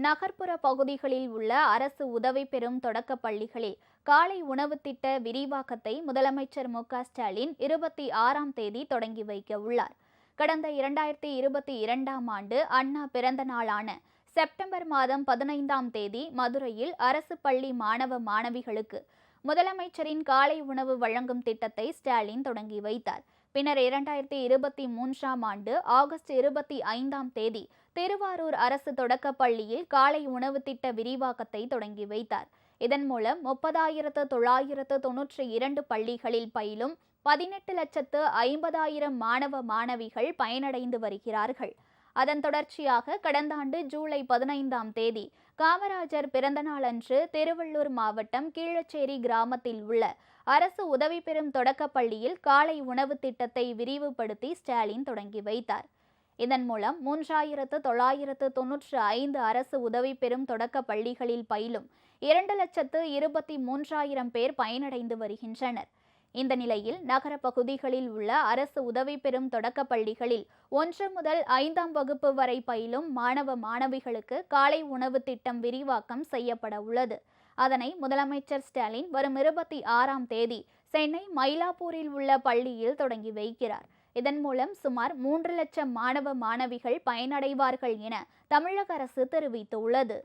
நகர்ப்புற பகுதிகளில் உள்ள அரசு உதவி பெறும் தொடக்கப் பள்ளிகளில் காலை உணவு திட்ட விரிவாக்கத்தை முதலமைச்சர் மு.க.ஸ்டாலின் 26ஆம் தேதி தொடங்கி வைக்க உள்ளார். கடந்த 2022ஆம் ஆண்டு அண்ணா பிறந்த நாளான செப்டம்பர் மாதம் 15ஆம் தேதி மதுரையில் அரசு பள்ளி மாணவ மாணவிகளுக்கு முதலமைச்சரின் காலை உணவு வழங்கும் திட்டத்தை ஸ்டாலின் தொடங்கி வைத்தார். பின்னர் 2023ஆம் ஆண்டு ஆகஸ்ட் 25ஆம் தேதி திருவாரூர் அரசு தொடக்கப் பள்ளியில் காலை உணவு திட்ட விரிவாக்கத்தை தொடங்கி வைத்தார். இதன் மூலம் 30,992 பள்ளிகளில் பயிலும் 18,50,000 மாணவ மாணவிகள் பயனடைந்து வருகிறார்கள். அதன் தொடர்ச்சியாக கடந்த ஆண்டு ஜூலை 15ஆம் தேதி காமராஜர் பிறந்தநாள் அன்று திருவள்ளூர் மாவட்டம் கீழச்சேரி கிராமத்தில் உள்ள அரசு உதவி பெறும் தொடக்கப் பள்ளியில் காலை உணவு திட்டத்தை விரிவுபடுத்தி ஸ்டாலின் தொடங்கி வைத்தார். இதன் மூலம் 3,995 அரசு உதவி பெறும் தொடக்க பள்ளிகளில் பயிலும் 2,23,000 பேர் பயனடைந்து வருகின்றனர். இந்த நிலையில் நகர பகுதிகளில் உள்ள அரசு உதவி பெறும் தொடக்க பள்ளிகளில் 1 முதல் 5ஆம் வகுப்பு வரை பயிலும் மாணவ மாணவிகளுக்கு காலை உணவு திட்டம் விரிவாக்கம் செய்யப்பட உள்ளது. அதனை முதலமைச்சர் ஸ்டாலின் வரும் 26ஆம் தேதி சென்னை மயிலாப்பூரில் உள்ள பள்ளியில் தொடங்கி வைக்கிறார். இதன் மூலம் சுமார் 3 லட்சம் மாணவ மாணவிகள் பயனடைவார்கள் என தமிழக அரசு தெரிவித்துள்ளது.